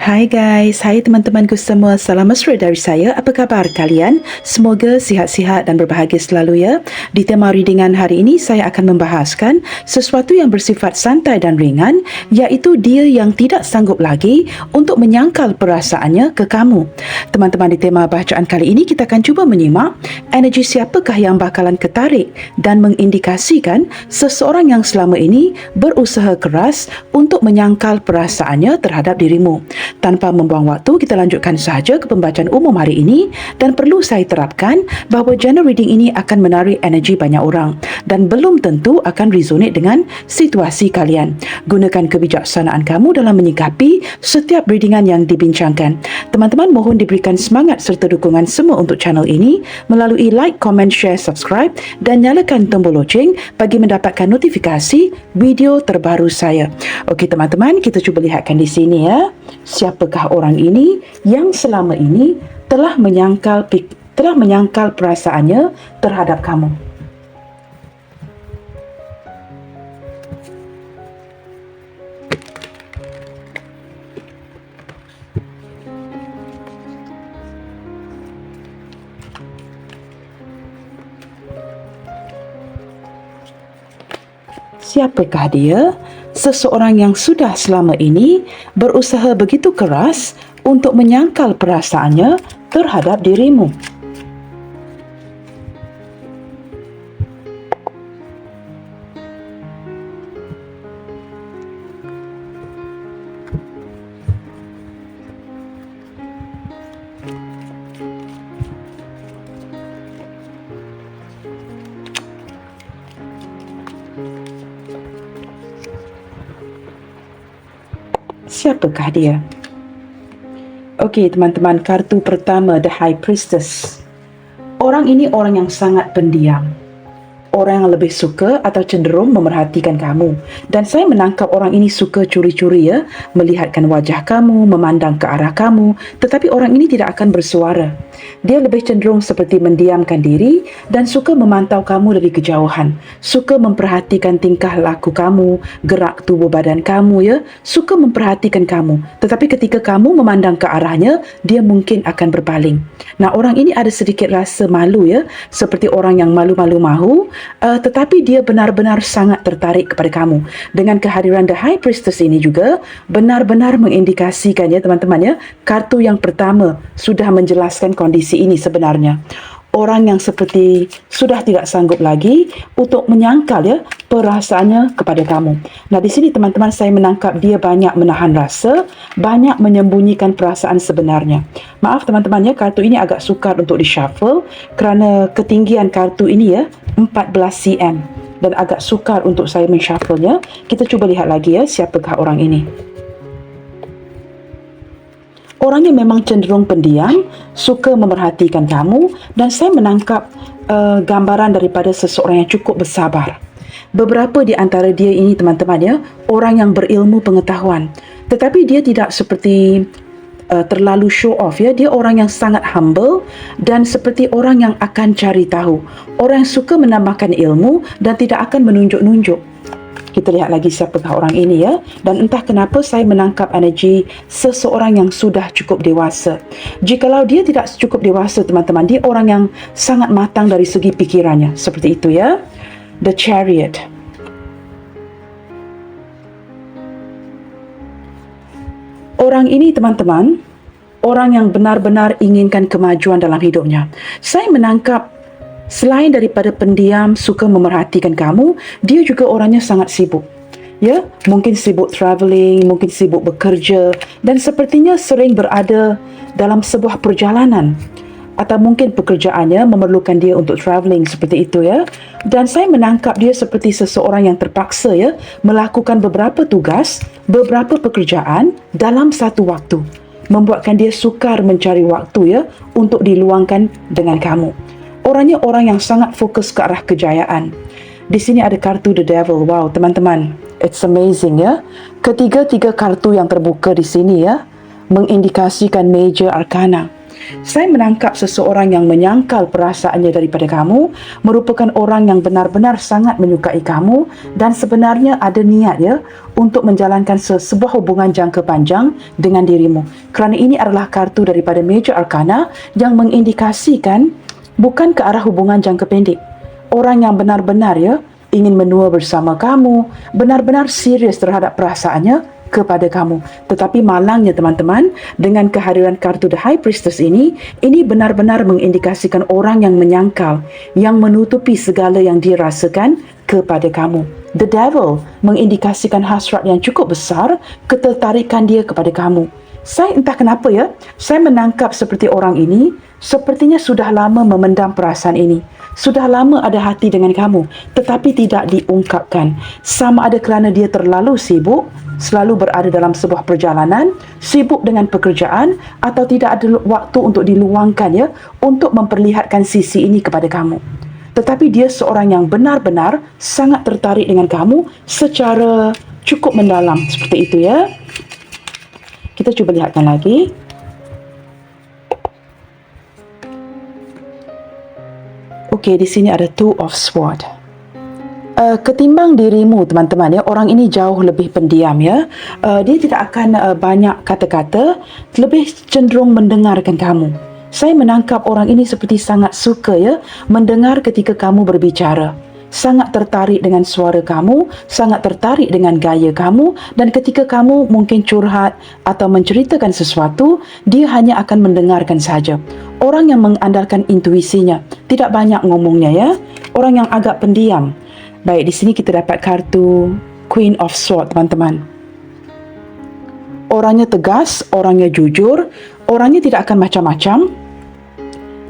Hai guys, hai teman-temanku semua. Salam mesra dari saya. Apa khabar kalian? Semoga sihat-sihat dan berbahagia selalu ya. Di tema readingan hari ini, saya akan membahaskan sesuatu yang bersifat santai dan ringan, iaitu dia yang tidak sanggup lagi untuk menyangkal perasaannya ke kamu. Teman-teman, di tema bacaan kali ini, kita akan cuba menyimak energi siapakah yang bakalan ketarik dan mengindikasikan seseorang yang selama ini berusaha keras untuk menyangkal perasaannya terhadap dirimu. Tanpa membuang waktu, kita lanjutkan sahaja ke pembacaan umum hari ini, dan perlu saya terapkan bahawa general reading ini akan menarik energi banyak orang dan belum tentu akan resonate dengan situasi kalian. Gunakan kebijaksanaan kamu dalam menyikapi setiap readingan yang dibincangkan. Teman-teman, mohon diberikan semangat serta dukungan semua untuk channel ini melalui like, comment, share, subscribe dan nyalakan tombol loceng bagi mendapatkan notifikasi video terbaru saya. Okey teman-teman, kita cuba lihatkan di sini ya. Siapakah orang ini yang selama ini telah menyangkal perasaannya terhadap kamu? Siapakah dia? Seseorang yang sudah selama ini berusaha begitu keras untuk menyangkal perasaannya terhadap dirimu. Siapakah dia? Okey teman-teman, kartu pertama, The High Priestess. Orang ini orang yang sangat pendiam. Orang yang lebih suka atau cenderung memerhatikan kamu. Dan saya menangkap orang ini suka curi-curi ya, melihatkan wajah kamu, memandang ke arah kamu, tetapi orang ini tidak akan bersuara. Dia lebih cenderung seperti mendiamkan diri dan suka memantau kamu dari kejauhan. Suka memperhatikan tingkah laku kamu, gerak tubuh badan kamu ya, suka memperhatikan kamu. Tetapi ketika kamu memandang ke arahnya, dia mungkin akan berpaling. Nah, orang ini ada sedikit rasa malu ya, seperti orang yang malu-malu mahu, tetapi dia benar-benar sangat tertarik kepada kamu. Dengan kehadiran The High Priestess ini juga benar-benar mengindikasikan ya teman-teman ya, kartu yang pertama sudah menjelaskan kondisi ini sebenarnya. Orang yang seperti sudah tidak sanggup lagi untuk menyangkal ya perasaannya kepada kamu. Nah, di sini teman-teman, saya menangkap dia banyak menahan rasa, banyak menyembunyikan perasaan sebenarnya. Maaf teman-teman ya, kartu ini agak sukar untuk di-shuffle kerana ketinggian kartu ini ya 14 cm dan agak sukar untuk saya men-shuffle-nya. Kita cuba lihat lagi ya, siapakah orang ini. Orangnya memang cenderung pendiam, suka memerhatikan kamu, dan saya menangkap gambaran daripada seseorang yang cukup bersabar. Beberapa di antara dia ini teman-teman ya, orang yang berilmu pengetahuan, tetapi dia tidak seperti terlalu show off ya. Dia orang yang sangat humble dan seperti orang yang akan cari tahu, orang yang suka menambahkan ilmu dan tidak akan menunjuk-nunjuk. Kita lihat lagi siapakah orang ini ya. Dan entah kenapa saya menangkap energi seseorang yang sudah cukup dewasa. Jikalau dia tidak cukup dewasa teman-teman, dia orang yang sangat matang dari segi pikirannya. Seperti itu ya. The Chariot. Orang ini teman-teman, orang yang benar-benar inginkan kemajuan dalam hidupnya. Saya menangkap selain daripada pendiam, suka memerhatikan kamu, dia juga orangnya sangat sibuk. Ya, mungkin sibuk travelling, mungkin sibuk bekerja dan sepertinya sering berada dalam sebuah perjalanan. Atau mungkin pekerjaannya memerlukan dia untuk travelling seperti itu ya. Dan saya menangkap dia seperti seseorang yang terpaksa ya melakukan beberapa tugas, beberapa pekerjaan dalam satu waktu. Membuatkan dia sukar mencari waktu ya untuk diluangkan dengan kamu. Orangnya orang yang sangat fokus ke arah kejayaan. Di sini ada kartu The Devil. Wow, teman-teman, it's amazing ya. Ketiga-tiga kartu yang terbuka di sini ya mengindikasikan Major Arcana. Saya menangkap seseorang yang menyangkal perasaannya daripada kamu merupakan orang yang benar-benar sangat menyukai kamu dan sebenarnya ada niat ya untuk menjalankan sebuah hubungan jangka panjang dengan dirimu. Kerana ini adalah kartu daripada Major Arcana yang mengindikasikan bukan ke arah hubungan jangka pendek. Orang yang benar-benar ya ingin menua bersama kamu, benar-benar serius terhadap perasaannya kepada kamu. Tetapi malangnya teman-teman, dengan kehadiran kartu The High Priestess ini benar-benar mengindikasikan orang yang menyangkal, yang menutupi segala yang dia rasakan kepada kamu. The Devil mengindikasikan hasrat yang cukup besar, ketertarikan dia kepada kamu. Saya entah kenapa ya, saya menangkap seperti orang ini sepertinya sudah lama memendam perasaan ini. Sudah lama ada hati dengan kamu, tetapi tidak diungkapkan. Sama ada kerana dia terlalu sibuk, selalu berada dalam sebuah perjalanan, sibuk dengan pekerjaan, atau tidak ada waktu untuk diluangkan ya, untuk memperlihatkan sisi ini kepada kamu. Tetapi dia seorang yang benar-benar sangat tertarik dengan kamu secara cukup mendalam. Seperti itu ya. Kita cuba lihatkan lagi. Okey, di sini ada Two of Swords. Ketimbang dirimu teman-teman ya, orang ini jauh lebih pendiam ya. Dia tidak akan banyak kata-kata, lebih cenderung mendengarkan kamu. Saya menangkap orang ini seperti sangat suka ya mendengar ketika kamu berbicara. Sangat tertarik dengan suara kamu, sangat tertarik dengan gaya kamu, dan ketika kamu mungkin curhat atau menceritakan sesuatu, dia hanya akan mendengarkan saja. Orang yang mengandalkan intuisinya, tidak banyak ngomongnya ya. Orang yang agak pendiam. Baik, di sini kita dapat kartu Queen of Swords, teman-teman. Orangnya tegas, orangnya jujur, orangnya tidak akan macam-macam.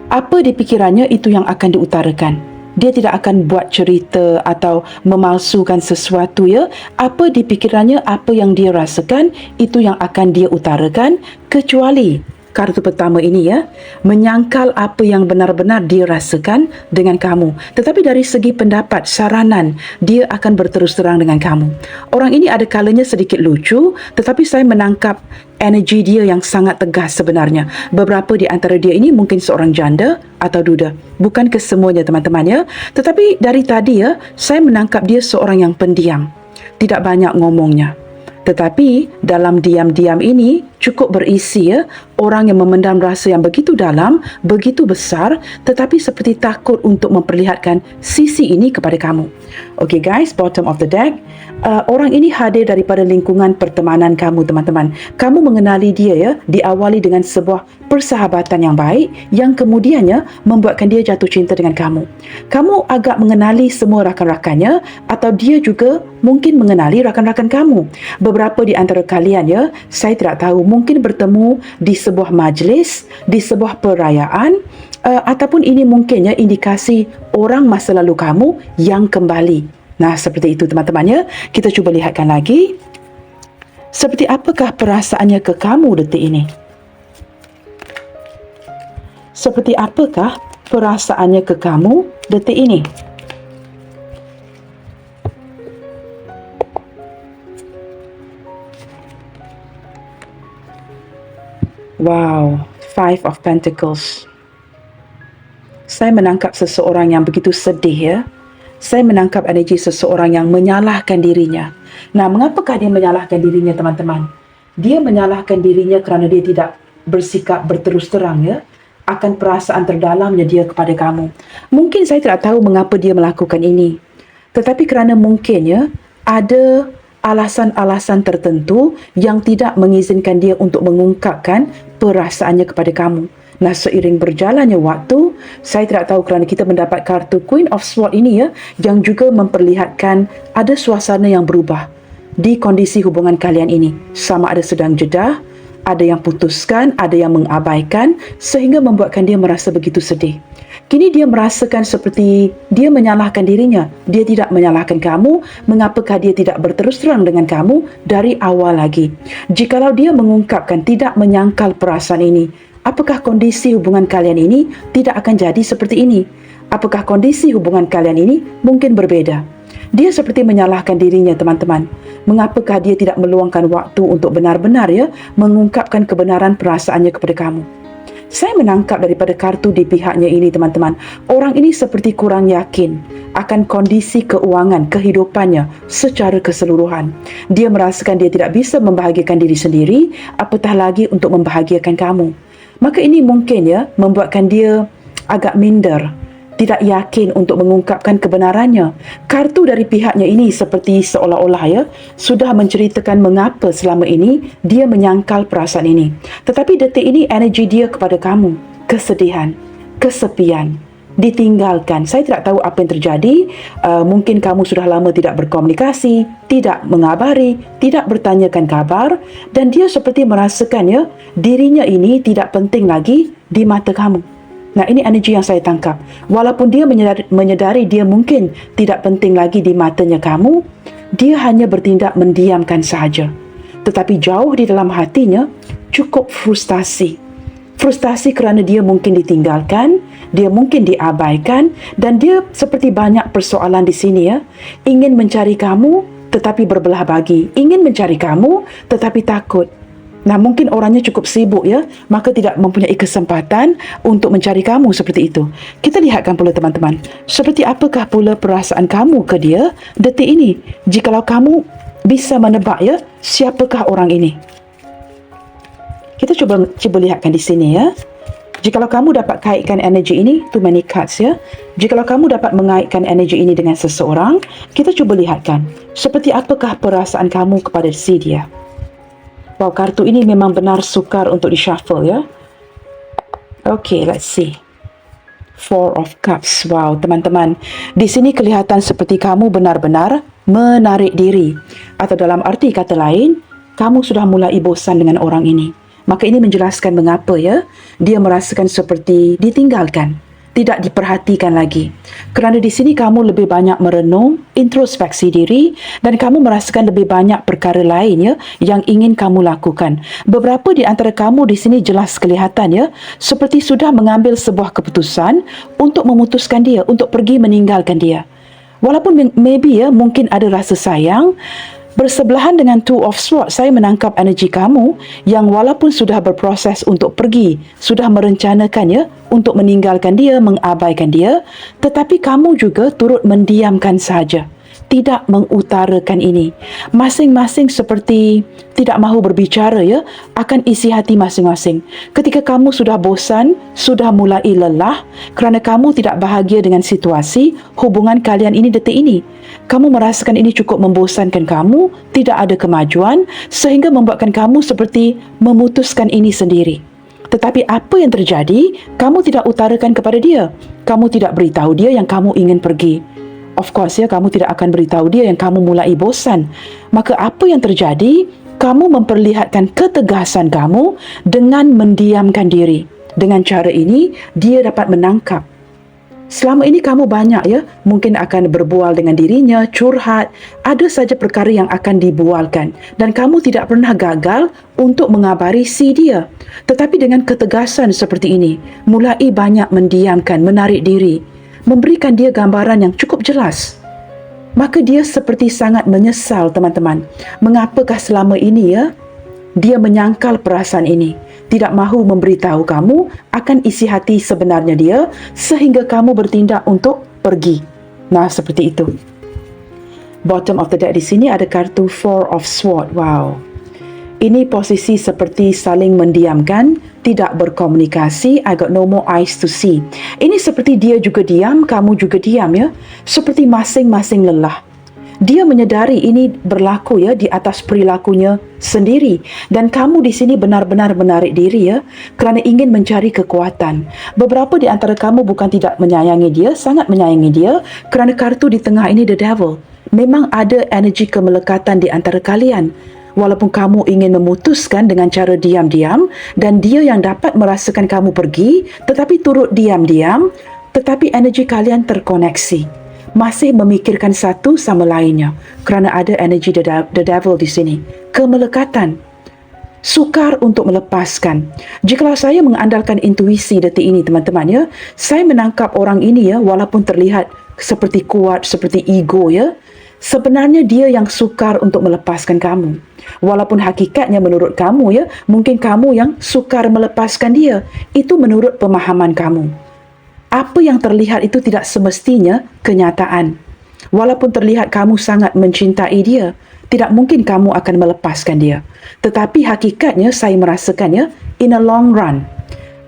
Apa di pikirannya itu yang akan diutarakan. Dia tidak akan buat cerita atau memalsukan sesuatu ya. Apa di pikirannya, apa yang dia rasakan, itu yang akan dia utarakan, kecuali kartu pertama ini ya, menyangkal apa yang benar-benar dia rasakan dengan kamu. Tetapi dari segi pendapat, saranan, dia akan berterus terang dengan kamu. Orang ini ada kalanya sedikit lucu, tetapi saya menangkap energi dia yang sangat tegas sebenarnya. Beberapa di antara dia ini mungkin seorang janda atau duda. Bukan kesemuanya teman-teman ya. Tetapi dari tadi ya, saya menangkap dia seorang yang pendiam. Tidak banyak ngomongnya. Tetapi dalam diam-diam ini cukup berisi ya, orang yang memendam rasa yang begitu dalam, begitu besar, tetapi seperti takut untuk memperlihatkan sisi ini kepada kamu. Okay guys, bottom of the deck. Orang ini hadir daripada lingkungan pertemanan kamu teman-teman. Kamu mengenali dia ya, diawali dengan sebuah persahabatan yang baik, yang kemudiannya membuatkan dia jatuh cinta dengan kamu. Kamu agak mengenali semua rakan-rakannya, atau dia juga mungkin mengenali rakan-rakan kamu. Beberapa di antara kalian ya, saya tidak tahu, mungkin bertemu di sebuah majlis, di sebuah perayaan, ataupun ini mungkin ya indikasi orang masa lalu kamu yang kembali. Nah, seperti itu teman-teman ya. Kita cuba lihatkan lagi. Seperti apakah perasaannya ke kamu detik ini? Seperti apakah perasaannya ke kamu detik ini? Wow, Five of Pentacles. Saya menangkap seseorang yang begitu sedih ya. Saya menangkap energi seseorang yang menyalahkan dirinya. Nah, mengapakah dia menyalahkan dirinya teman-teman? Dia menyalahkan dirinya kerana dia tidak bersikap berterus terang ya akan perasaan terdalamnya dia kepada kamu. Mungkin saya tidak tahu mengapa dia melakukan ini. Tetapi kerana mungkin ya ada alasan-alasan tertentu yang tidak mengizinkan dia untuk mengungkapkan perasaannya kepada kamu. Nah, seiring berjalannya waktu, saya tidak tahu kerana kita mendapat kartu Queen of Swords ini ya, yang juga memperlihatkan ada suasana yang berubah di kondisi hubungan kalian ini. Sama ada sedang jeda, ada yang putuskan, ada yang mengabaikan, sehingga membuatkan dia merasa begitu sedih. Kini dia merasakan seperti dia menyalahkan dirinya. Dia tidak menyalahkan kamu. Mengapakah dia tidak berterus terang dengan kamu dari awal lagi? Jikalau dia mengungkapkan, tidak menyangkal perasaan ini, apakah kondisi hubungan kalian ini tidak akan jadi seperti ini? Apakah kondisi hubungan kalian ini mungkin berbeda? Dia seperti menyalahkan dirinya teman-teman. Mengapakah dia tidak meluangkan waktu untuk benar-benar ya mengungkapkan kebenaran perasaannya kepada kamu? Saya menangkap daripada kartu di pihaknya ini, teman-teman. Orang ini seperti kurang yakin akan kondisi keuangan kehidupannya secara keseluruhan. Dia merasakan dia tidak bisa membahagiakan diri sendiri, apatah lagi untuk membahagiakan kamu. Maka ini mungkin membuatkan dia agak minder, tidak yakin untuk mengungkapkan kebenarannya. Kartu dari pihaknya ini seperti seolah-olah sudah menceritakan mengapa selama ini dia menyangkal perasaan ini. Tetapi detik ini energi dia kepada kamu, kesedihan, kesepian, ditinggalkan. Saya tidak tahu apa yang terjadi. Mungkin kamu sudah lama tidak berkomunikasi, tidak mengabari, tidak bertanyakan kabar, dan dia seperti merasakan dirinya ini tidak penting lagi di mata kamu. Nah, ini energi yang saya tangkap. Walaupun dia menyedari dia mungkin tidak penting lagi di matanya kamu, dia hanya bertindak mendiamkan sahaja. Tetapi jauh di dalam hatinya cukup frustasi. Frustasi kerana dia mungkin ditinggalkan, dia mungkin diabaikan, dan dia seperti banyak persoalan di sini ingin mencari kamu tetapi berbelah bagi, ingin mencari kamu tetapi takut. Nah, mungkin orangnya cukup sibuk maka tidak mempunyai kesempatan untuk mencari kamu seperti itu. Kita lihatkan pula, teman-teman, seperti apakah pula perasaan kamu ke dia detik ini. Jikalau kamu bisa menebak siapakah orang ini. Kita cuba lihatkan di sini Jikalau kamu dapat kaitkan energi ini, too many cards Jikalau kamu dapat mengaitkan energi ini dengan seseorang, kita cuba lihatkan seperti apakah perasaan kamu kepada si dia. Wow, kartu ini memang benar sukar untuk di-shuffle Okay, let's see. Four of Cups. Wow, teman-teman. Di sini kelihatan seperti kamu benar-benar menarik diri. Atau dalam arti kata lain, kamu sudah mulai bosan dengan orang ini. Maka ini menjelaskan mengapa dia merasakan seperti ditinggalkan, tidak diperhatikan lagi. Kerana di sini kamu lebih banyak merenung, introspeksi diri, dan kamu merasakan lebih banyak perkara lain yang ingin kamu lakukan. Beberapa di antara kamu di sini jelas kelihatan seperti sudah mengambil sebuah keputusan untuk memutuskan dia, untuk pergi meninggalkan dia. Walaupun maybe mungkin ada rasa sayang. Bersebelahan dengan Two of Swords, saya menangkap energi kamu yang walaupun sudah berproses untuk pergi, sudah merencanakan untuk meninggalkan dia, mengabaikan dia, tetapi kamu juga turut mendiamkan saja, tidak mengutarakan ini. Masing-masing seperti tidak mahu berbicara akan isi hati masing-masing. Ketika kamu sudah bosan, sudah mulai lelah kerana kamu tidak bahagia dengan situasi hubungan kalian ini detik ini. Kamu merasakan ini cukup membosankan kamu, tidak ada kemajuan, sehingga membuatkan kamu seperti memutuskan ini sendiri. Tetapi apa yang terjadi? Kamu tidak utarakan kepada dia. Kamu tidak beritahu dia yang kamu ingin pergi. Of course kamu tidak akan beritahu dia yang kamu mulai bosan. Maka apa yang terjadi? Kamu memperlihatkan ketegasan kamu dengan mendiamkan diri. Dengan cara ini, dia dapat menangkap. Selama ini kamu banyak mungkin akan berbual dengan dirinya, curhat, ada saja perkara yang akan dibualkan, dan kamu tidak pernah gagal untuk mengabari si dia. Tetapi dengan ketegasan seperti ini, mulai banyak mendiamkan, menarik diri, memberikan dia gambaran yang cukup jelas. Maka dia seperti sangat menyesal, teman-teman. Mengapakah selama ini dia menyangkal perasaan ini, tidak mahu memberitahu kamu akan isi hati sebenarnya dia, sehingga kamu bertindak untuk pergi. Nah, seperti itu. Bottom of the deck di sini ada kartu Four of Swords. Wow. Ini posisi seperti saling mendiamkan, tidak berkomunikasi. I got no more eyes to see. Ini seperti dia juga diam, kamu juga diam seperti masing-masing lelah. Dia menyedari ini berlaku di atas perilakunya sendiri, dan kamu di sini benar-benar menarik diri kerana ingin mencari kekuatan. Beberapa di antara kamu bukan tidak menyayangi dia, sangat menyayangi dia, kerana kartu di tengah ini The Devil. Memang ada energi kemelekatan di antara kalian. Walaupun kamu ingin memutuskan dengan cara diam-diam, dan dia yang dapat merasakan kamu pergi, tetapi turut diam-diam, tetapi energi kalian terkoneksi. Masih memikirkan satu sama lainnya kerana ada energi the devil di sini. Kemelekatan. Sukar untuk melepaskan. Jikalau saya mengandalkan intuisi detik ini, teman-teman saya menangkap orang ini walaupun terlihat seperti kuat, seperti ego Sebenarnya dia yang sukar untuk melepaskan kamu. Walaupun hakikatnya menurut kamu ya, mungkin kamu yang sukar melepaskan dia. Itu menurut pemahaman kamu. Apa yang terlihat itu tidak semestinya kenyataan. Walaupun terlihat kamu sangat mencintai dia, tidak mungkin kamu akan melepaskan dia. Tetapi hakikatnya saya merasakannya, in a long run,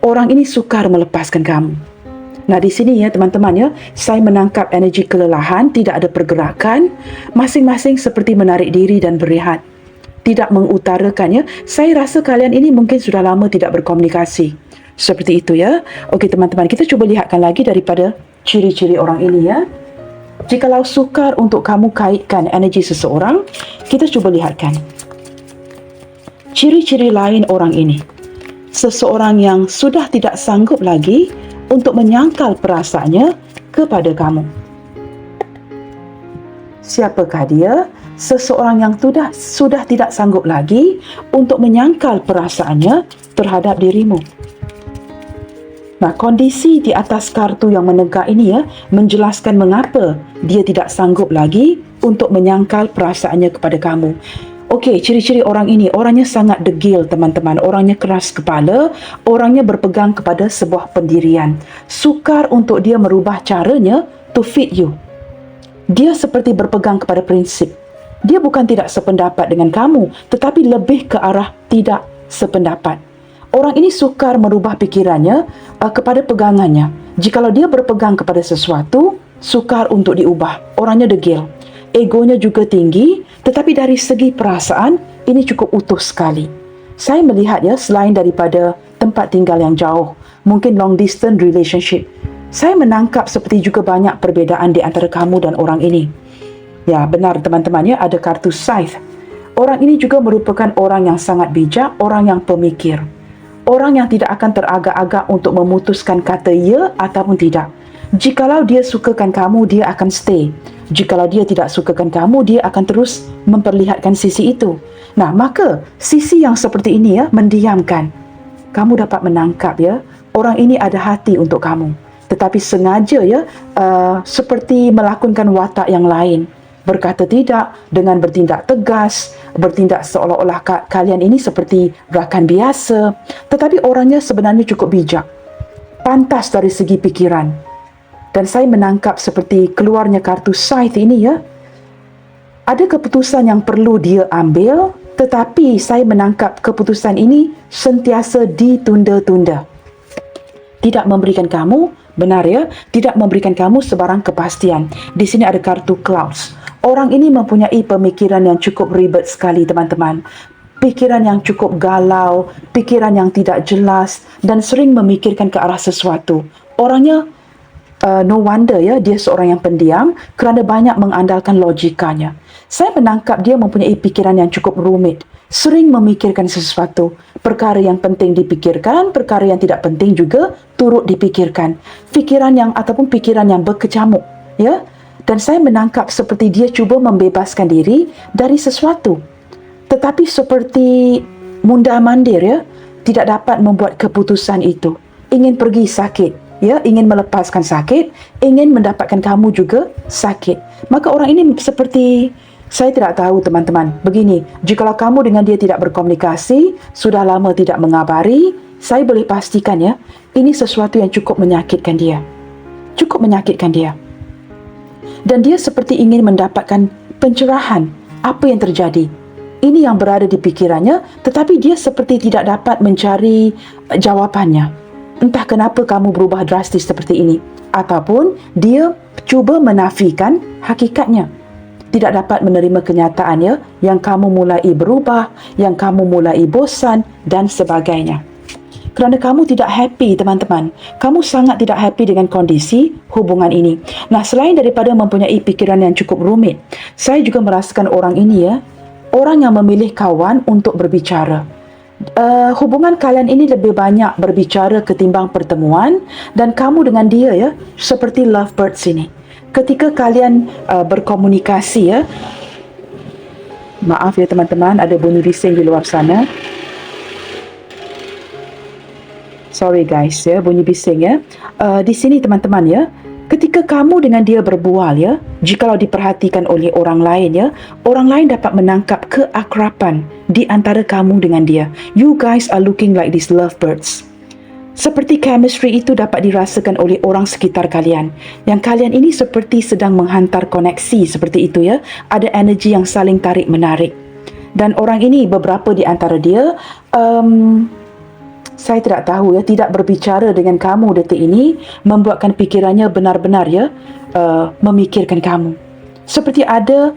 orang ini sukar melepaskan kamu. Nah di sini ya teman-teman ya, saya menangkap energi kelelahan, tidak ada pergerakan, masing-masing seperti menarik diri dan berehat. Tidak mengutarakannya, saya rasa kalian ini mungkin sudah lama tidak berkomunikasi. Seperti itu ya. Okey teman-teman, kita cuba lihatkan lagi daripada ciri-ciri orang ini ya. Jikalau sukar untuk kamu kaitkan energi seseorang, kita cuba lihatkan. Ciri-ciri lain orang ini. Seseorang yang sudah tidak sanggup lagi untuk menyangkal perasaannya kepada kamu. Siapakah dia? Seseorang yang sudah tidak sanggup lagi untuk menyangkal perasaannya terhadap dirimu. Nah, kondisi di atas kartu yang menegak ini ya, menjelaskan mengapa dia tidak sanggup lagi untuk menyangkal perasaannya kepada kamu. Okey, ciri-ciri orang ini, orangnya sangat degil teman-teman, orangnya keras kepala, orangnya berpegang kepada sebuah pendirian. Sukar untuk dia merubah caranya to fit you. Dia seperti berpegang kepada prinsip. Dia bukan tidak sependapat dengan kamu, tetapi lebih ke arah tidak sependapat. Orang ini sukar merubah pikirannya kepada pegangannya. Jikalau dia berpegang kepada sesuatu, sukar untuk diubah. Orangnya degil. Egonya juga tinggi, tetapi dari segi perasaan, ini cukup utuh sekali. Saya melihat ya, selain daripada tempat tinggal yang jauh, mungkin long distance relationship, saya menangkap seperti juga banyak perbezaan di antara kamu dan orang ini. Ya, benar teman-teman ya, ada kartu Scythe. Orang ini juga merupakan orang yang sangat bijak, orang yang pemikir. Orang yang tidak akan teragak-agak untuk memutuskan kata ya ataupun tidak. Jikalau dia sukakan kamu, dia akan stay. Jikalau dia tidak sukakan kamu, dia akan terus memperlihatkan sisi itu. Nah, maka sisi yang seperti ini ya, mendiamkan. Kamu dapat menangkap ya, orang ini ada hati untuk kamu. Tetapi sengaja ya, seperti melakukan watak yang lain. Berkata tidak dengan bertindak tegas, bertindak seolah-olah kalian ini seperti rakan biasa. Tetapi orangnya sebenarnya cukup bijak, pantas dari segi pikiran. Dan saya menangkap seperti keluarnya kartu Scythe ini ya, ada keputusan yang perlu dia ambil, tetapi saya menangkap keputusan ini sentiasa ditunda-tunda. Tidak memberikan kamu, benar ya, tidak memberikan kamu sebarang kepastian. Di sini ada kartu Clouds. Orang ini mempunyai pemikiran yang cukup ribet sekali teman-teman. Pikiran yang cukup galau, pikiran yang tidak jelas dan sering memikirkan ke arah sesuatu. Orangnya no wonder ya, dia seorang yang pendiam kerana banyak mengandalkan logikanya. Saya menangkap dia mempunyai pikiran yang cukup rumit, sering memikirkan sesuatu. Perkara yang penting dipikirkan, perkara yang tidak penting juga turut dipikirkan. Pikiran yang berkecamuk, ya. Dan saya menangkap seperti dia cuba membebaskan diri dari sesuatu. Tetapi seperti mundar-mandir ya, tidak dapat membuat keputusan itu. Ingin pergi sakit, ya, ingin melepaskan sakit, ingin mendapatkan kamu juga sakit. Maka orang ini seperti, saya tidak tahu teman-teman. Begini, jikalau kamu dengan dia tidak berkomunikasi, sudah lama tidak mengabari, saya boleh pastikan ya, ini sesuatu yang cukup menyakitkan dia. Cukup menyakitkan dia. Dan dia seperti ingin mendapatkan pencerahan apa yang terjadi. Ini yang berada di pikirannya, tetapi dia seperti tidak dapat mencari jawapannya. Entah kenapa kamu berubah drastis seperti ini. Ataupun dia cuba menafikan hakikatnya. Tidak dapat menerima kenyataannya yang kamu mulai berubah, yang kamu mulai bosan dan sebagainya. Kerana kamu tidak happy teman-teman. Kamu sangat tidak happy dengan kondisi hubungan ini. Nah, selain daripada mempunyai pikiran yang cukup rumit, saya juga merasakan orang ini ya, orang yang memilih kawan untuk berbicara. Hubungan kalian ini lebih banyak berbicara ketimbang pertemuan, dan kamu dengan dia ya, seperti lovebirds ini. Ketika kalian berkomunikasi ya, maaf ya teman-teman, ada bunyi bising di luar sana. Sorry guys ya, bunyi bising ya. Di sini teman-teman ya, Ketika kamu dengan dia berbual ya, jikalau diperhatikan oleh orang lain ya, orang lain dapat menangkap keakraban di antara kamu dengan dia. You guys are looking like these lovebirds. Seperti chemistry itu dapat dirasakan oleh orang sekitar kalian. Yang kalian ini seperti sedang menghantar koneksi seperti itu ya. Ada energi yang saling tarik-menarik. Dan orang ini, beberapa di antara dia, saya tidak tahu ya, tidak berbicara dengan kamu detik ini, membuatkan pikirannya benar-benar ya, memikirkan kamu. Seperti ada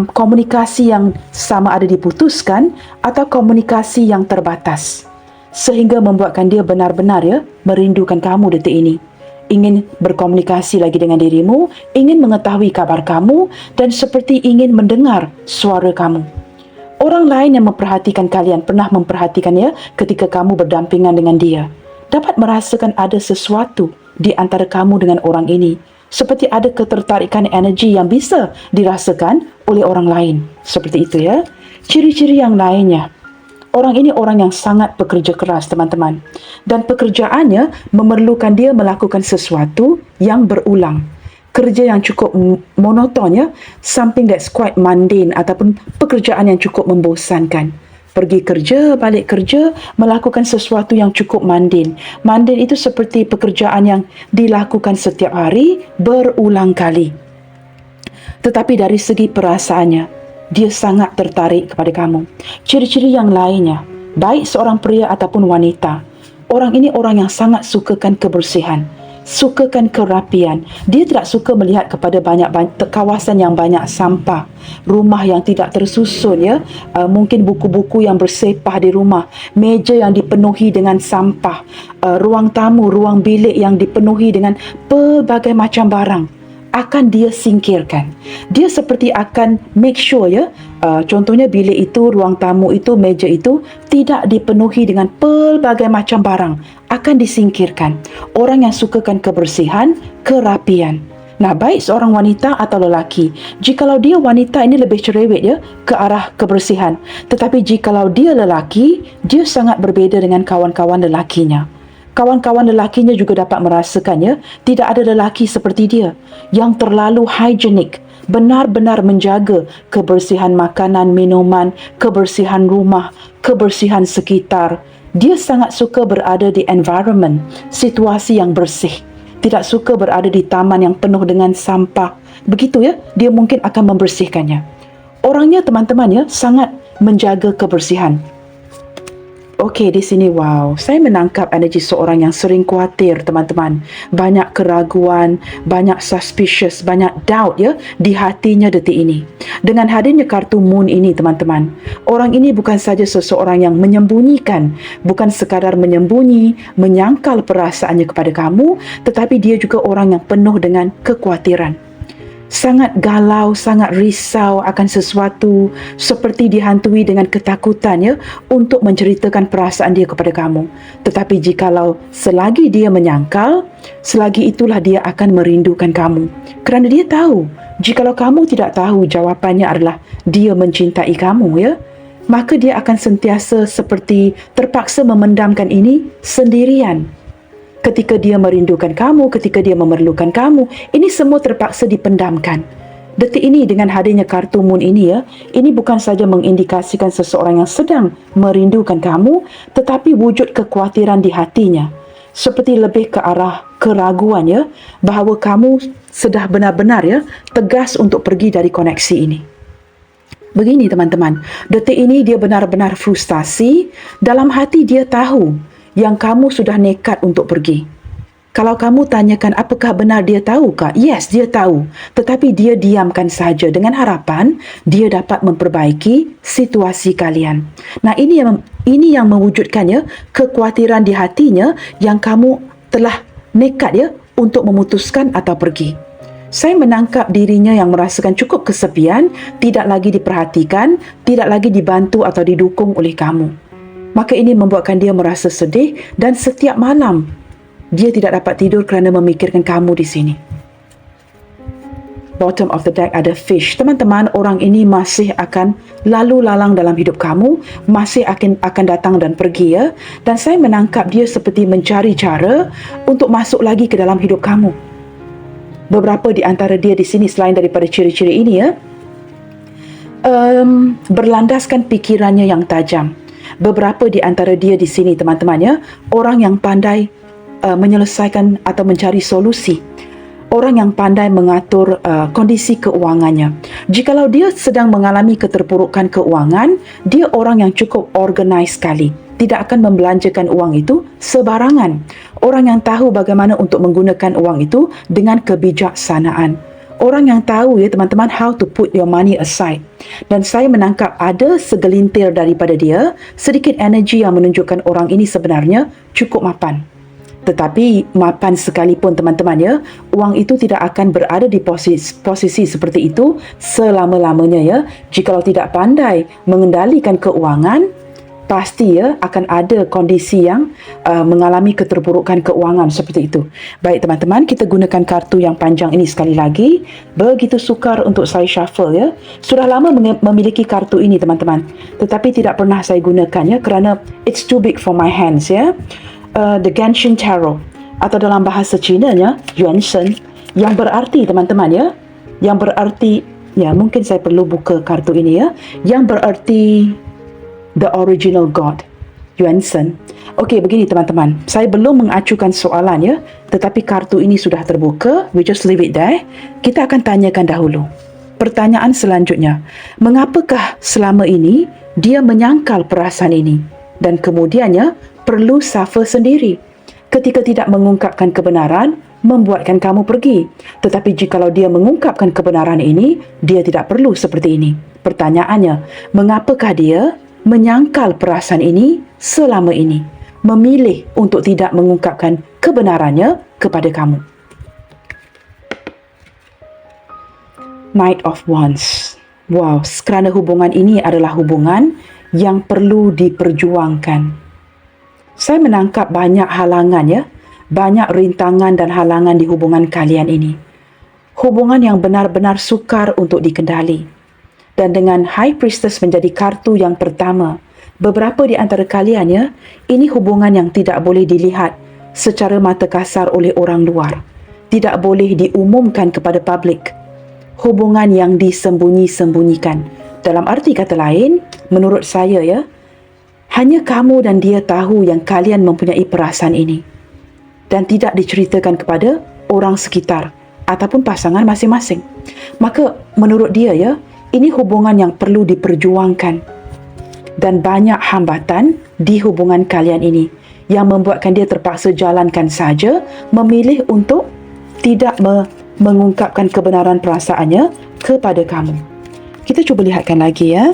komunikasi yang sama ada diputuskan atau komunikasi yang terbatas. Sehingga membuatkan dia benar-benar ya merindukan kamu detik ini. Ingin berkomunikasi lagi dengan dirimu, ingin mengetahui kabar kamu dan seperti ingin mendengar suara kamu. Orang lain yang memperhatikan kalian pernah memperhatikan ya ketika kamu berdampingan dengan dia. Dapat merasakan ada sesuatu di antara kamu dengan orang ini. Seperti ada ketertarikan energi yang bisa dirasakan oleh orang lain. Seperti itu ya. Ciri-ciri yang lainnya. Orang ini orang yang sangat bekerja keras, teman-teman. Dan pekerjaannya memerlukan dia melakukan sesuatu yang berulang. Kerja yang cukup monoton ya, something that's quite mundane ataupun pekerjaan yang cukup membosankan. Pergi kerja, balik kerja, melakukan sesuatu yang cukup mundane. Mundane itu seperti pekerjaan yang dilakukan setiap hari berulang kali. Tetapi dari segi perasaannya, dia sangat tertarik kepada kamu. Ciri-ciri yang lainnya, baik seorang pria ataupun wanita, orang ini orang yang sangat sukakan kebersihan, sukakan kerapian. Dia tidak suka melihat kepada banyak kawasan yang banyak sampah, rumah yang tidak tersusun ya, mungkin buku-buku yang bersepah di rumah, meja yang dipenuhi dengan sampah, ruang tamu, ruang bilik yang dipenuhi dengan pelbagai macam barang. Akan dia singkirkan. Dia seperti akan make sure ya, contohnya bilik itu, ruang tamu itu, meja itu tidak dipenuhi dengan pelbagai macam barang. Akan disingkirkan. Orang yang sukakan kebersihan, kerapian. Nah, baik seorang wanita atau lelaki, jikalau dia wanita ini lebih cerewet ya ke arah kebersihan. Tetapi jikalau dia lelaki, dia sangat berbeza dengan kawan-kawan lelakinya. Kawan-kawan lelakinya juga dapat merasakannya, tidak ada lelaki seperti dia yang terlalu hygienik, benar-benar menjaga kebersihan makanan, minuman, kebersihan rumah, kebersihan sekitar. Dia sangat suka berada di environment, situasi yang bersih. Tidak suka berada di taman yang penuh dengan sampah. Begitu ya, dia mungkin akan membersihkannya. Orangnya teman-teman ya, sangat menjaga kebersihan. Okey, di sini wow, saya menangkap energi seorang yang sering khawatir, teman-teman. Banyak keraguan, banyak suspicious, banyak doubt ya di hatinya detik ini. Dengan hadirnya kartu moon ini, teman-teman, orang ini bukan saja seseorang yang menyembunyikan, bukan sekadar menyembunyi, menyangkal perasaannya kepada kamu, tetapi dia juga orang yang penuh dengan kekhawatiran. Sangat galau, sangat risau akan sesuatu, seperti dihantui dengan ketakutan ya untuk menceritakan perasaan dia kepada kamu. Tetapi jikalau selagi dia menyangkal, selagi itulah dia akan merindukan kamu. Kerana dia tahu, jikalau kamu tidak tahu jawapannya adalah dia mencintai kamu ya, maka dia akan sentiasa seperti terpaksa memendamkan ini sendirian. Ketika dia merindukan kamu, ketika dia memerlukan kamu, ini semua terpaksa dipendamkan. Detik ini dengan hadirnya kartu moon ini ya, ini bukan saja mengindikasikan seseorang yang sedang merindukan kamu, tetapi wujud kekhawatiran di hatinya. Seperti lebih ke arah keraguan ya, bahawa kamu sudah benar-benar ya, tegas untuk pergi dari koneksi ini. Begini teman-teman, detik ini dia benar-benar frustasi, dalam hati dia tahu yang kamu sudah nekat untuk pergi. Kalau kamu tanyakan apakah benar dia tahu kah? Yes, dia tahu. Tetapi dia diamkan saja dengan harapan dia dapat memperbaiki situasi kalian. Nah, ini yang mewujudkannya kekhawatiran di hatinya yang kamu telah nekat ya untuk memutuskan atau pergi. Saya menangkap dirinya yang merasakan cukup kesepian, tidak lagi diperhatikan, tidak lagi dibantu atau didukung oleh kamu. Maka ini membuatkan dia merasa sedih dan setiap malam dia tidak dapat tidur kerana memikirkan kamu di sini. Bottom of the deck ada fish. Teman-teman, orang ini masih akan lalu lalang dalam hidup kamu, masih akan datang dan pergi ya. Dan saya menangkap dia seperti mencari cara untuk masuk lagi ke dalam hidup kamu. beberapa di antara dia di sini selain daripada ciri-ciri ini ya, berlandaskan pikirannya yang tajam. Beberapa di antara dia di sini teman-teman ya, orang yang pandai menyelesaikan atau mencari solusi. Orang yang pandai mengatur kondisi keuangannya. Jikalau dia sedang mengalami keterpurukan keuangan, dia orang yang cukup organize sekali. Tidak akan membelanjakan uang itu sebarangan. Orang yang tahu bagaimana untuk menggunakan uang itu dengan kebijaksanaan. Orang yang tahu ya teman-teman, how to put your money aside. Dan saya menangkap ada segelintir daripada dia, sedikit energi yang menunjukkan orang ini sebenarnya cukup mapan. Tetapi mapan sekalipun teman-teman ya, wang itu tidak akan berada di posisi seperti itu selama-lamanya ya. Jikalau tidak pandai mengendalikan keuangan, pasti ya akan ada kondisi yang mengalami keterpurukan keuangan seperti itu. Baik teman-teman, kita gunakan kartu yang panjang ini sekali lagi. Begitu sukar untuk saya shuffle ya. Sudah lama memiliki kartu ini teman-teman, tetapi tidak pernah saya gunakannya kerana it's too big for my hands ya. The Genshin Tarot atau dalam bahasa Cina-nya Yuan Shen, yang berarti teman-teman ya, yang berarti ya, mungkin saya perlu buka kartu ini ya, yang berarti the original God, Yuan Shen. Okey, begini teman-teman, saya belum mengacukan soalan ya, tetapi kartu ini sudah terbuka. We just leave it there. Kita akan tanyakan dahulu pertanyaan selanjutnya. Mengapakah selama ini dia menyangkal perasaan ini dan kemudiannya perlu suffer sendiri? Ketika tidak mengungkapkan kebenaran, membuatkan kamu pergi. Tetapi jikalau dia mengungkapkan kebenaran ini, dia tidak perlu seperti ini. Pertanyaannya, mengapakah dia menyangkal perasaan ini selama ini? Memilih untuk tidak mengungkapkan kebenarannya kepada kamu. Knight of Wands. Wow, kerana hubungan ini adalah hubungan yang perlu diperjuangkan. Saya menangkap banyak halangan ya, banyak rintangan dan halangan di hubungan kalian ini. Hubungan yang benar-benar sukar untuk dikendali. Dan dengan High Priestess menjadi kartu yang pertama, beberapa di antara kalian ya, ini hubungan yang tidak boleh dilihat secara mata kasar oleh orang luar. Tidak boleh diumumkan kepada publik. Hubungan yang disembunyi-sembunyikan. Dalam arti kata lain, menurut saya ya, hanya kamu dan dia tahu yang kalian mempunyai perasaan ini dan tidak diceritakan kepada orang sekitar ataupun pasangan masing-masing. Maka menurut dia ya, ini hubungan yang perlu diperjuangkan dan banyak hambatan di hubungan kalian ini yang membuatkan dia terpaksa jalankan saja, memilih untuk tidak mengungkapkan kebenaran perasaannya kepada kamu. Kita cuba lihatkan lagi ya.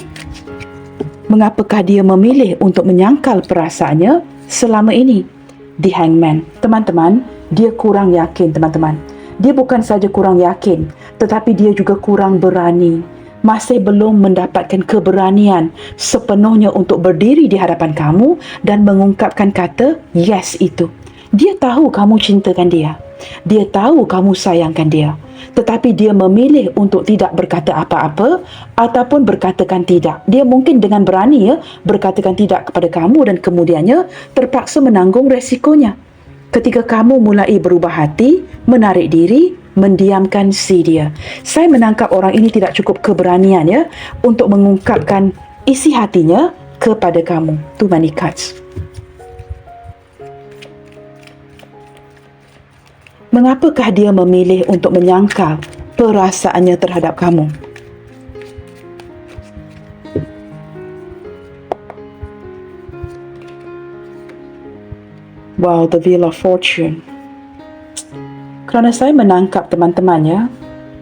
Mengapakah dia memilih untuk menyangkal perasaannya selama ini? The Hangman. Teman-teman, dia kurang yakin teman-teman. Dia bukan saja kurang yakin, tetapi dia juga kurang berani. Masih belum mendapatkan keberanian sepenuhnya untuk berdiri di hadapan kamu dan mengungkapkan kata yes itu. Dia tahu kamu cintakan dia. Dia tahu kamu sayangkan dia. Tetapi dia memilih untuk tidak berkata apa-apa ataupun berkatakan tidak. Dia mungkin dengan berani ya berkatakan tidak kepada kamu dan kemudiannya terpaksa menanggung resikonya. Ketika kamu mulai berubah hati, menarik diri, mendiamkan si dia. Saya menangkap orang ini tidak cukup keberanian ya untuk mengungkapkan isi hatinya kepada kamu. Too many cards. Mengapakah dia memilih untuk menyangkal perasaannya terhadap kamu? Wow, the Wheel of Fortune. Kerana saya menangkap teman-teman ya,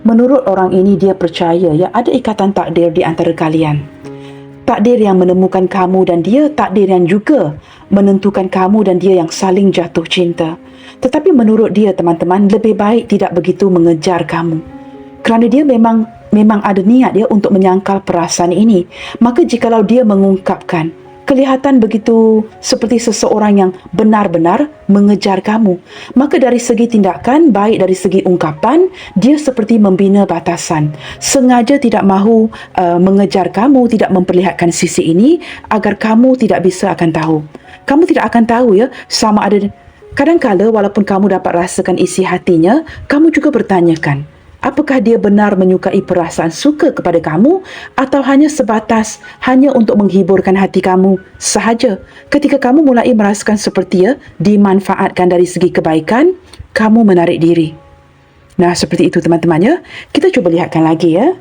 menurut orang ini dia percaya ya ada ikatan takdir di antara kalian. Takdir yang menemukan kamu dan dia, takdir yang juga menentukan kamu dan dia yang saling jatuh cinta. Tetapi menurut dia teman-teman, lebih baik tidak begitu mengejar kamu. Kerana dia memang ada niat dia untuk menyangkal perasaan ini. Maka jikalau dia mengungkapkan, kelihatan begitu seperti seseorang yang benar-benar mengejar kamu. Maka dari segi tindakan, baik dari segi ungkapan, dia seperti membina batasan. Sengaja tidak mahu mengejar kamu, tidak memperlihatkan sisi ini agar kamu tidak bisa akan tahu. Kamu tidak akan tahu ya sama ada Kadang-kala walaupun kamu dapat rasakan isi hatinya, kamu juga bertanyakan, apakah dia benar menyukai perasaan suka kepada kamu atau hanya sebatas hanya untuk menghiburkan hati kamu sahaja. Ketika kamu mulai merasakan seperti dimanfaatkan dari segi kebaikan, kamu menarik diri. Nah, seperti itu teman-teman ya. Kita cuba lihatkan lagi ya.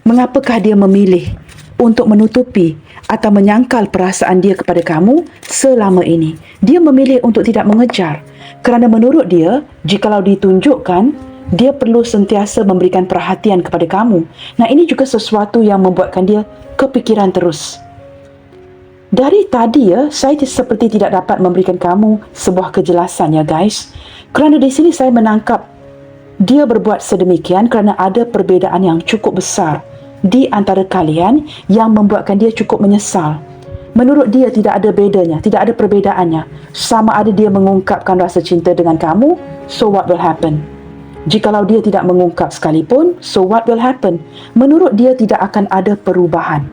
Mengapakah dia memilih untuk menutupi atau menyangkal perasaan dia kepada kamu selama ini? Dia memilih untuk tidak mengejar kerana menurut dia, jikalau ditunjukkan, dia perlu sentiasa memberikan perhatian kepada kamu. Nah, ini juga sesuatu yang membuatkan dia kepikiran terus. Dari tadi saya seperti tidak dapat memberikan kamu sebuah kejelasan ya guys. Kerana di sini saya menangkap dia berbuat sedemikian kerana ada perbezaan yang cukup besar di antara kalian yang membuatkan dia cukup menyesal. Menurut dia tidak ada bedanya, tidak ada perbedaannya. Sama ada dia mengungkapkan rasa cinta dengan kamu, so what will happen? Jikalau dia tidak mengungkap sekalipun, so what will happen? Menurut dia tidak akan ada perubahan.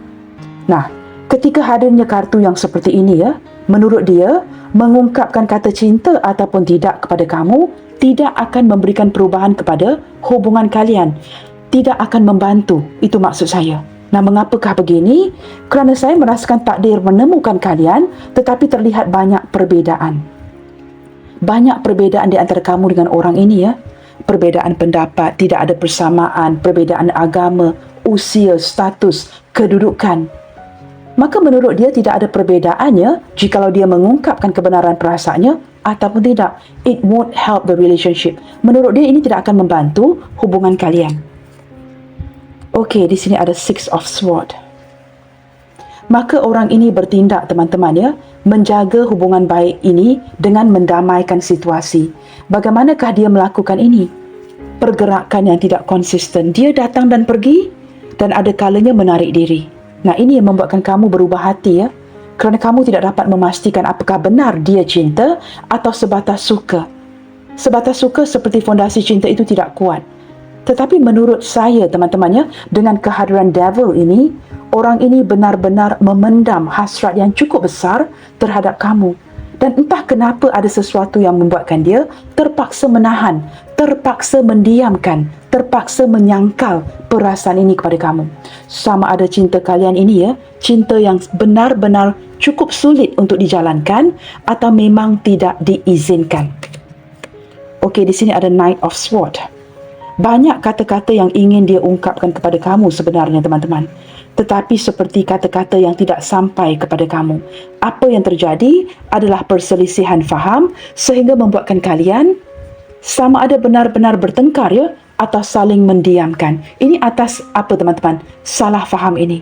Nah, ketika hadirnya kartu yang seperti ini menurut dia mengungkapkan kata cinta ataupun tidak kepada kamu tidak akan memberikan perubahan kepada hubungan kalian. Tidak akan membantu, itu maksud saya. Nah, mengapakah begini? Kerana saya merasakan takdir menemukan kalian, tetapi terlihat banyak perbezaan. Banyak perbezaan di antara kamu dengan orang ini Perbezaan pendapat, tidak ada persamaan, perbezaan agama, usia, status, kedudukan. Maka menurut dia tidak ada perbezaannya jikalau dia mengungkapkan kebenaran perasaannya ataupun tidak. It won't help the relationship. Menurut dia ini tidak akan membantu hubungan kalian. Okey, di sini ada Six of Swords. Maka orang ini bertindak teman-teman menjaga hubungan baik ini dengan mendamaikan situasi. Bagaimanakah dia melakukan ini? Pergerakan yang tidak konsisten. Dia datang dan pergi dan ada kalanya menarik diri. Nah, ini yang membuatkan kamu berubah hati kerana kamu tidak dapat memastikan apakah benar dia cinta atau sebatas suka. Sebatas suka seperti fondasi cinta itu tidak kuat. Tetapi menurut saya teman-teman dengan kehadiran devil ini, orang ini benar-benar memendam hasrat yang cukup besar terhadap kamu. Dan entah kenapa ada sesuatu yang membuatkan dia terpaksa menahan, terpaksa mendiamkan, terpaksa menyangkal perasaan ini kepada kamu. Sama ada cinta kalian ini cinta yang benar-benar cukup sulit untuk dijalankan atau memang tidak diizinkan. Okey, di sini ada Knight of Swords. Banyak kata-kata yang ingin dia ungkapkan kepada kamu sebenarnya teman-teman. Tetapi seperti kata-kata yang tidak sampai kepada kamu. Apa yang terjadi adalah perselisihan faham sehingga membuatkan kalian sama ada benar-benar bertengkar atau saling mendiamkan. Ini atas apa teman-teman? Salah faham ini.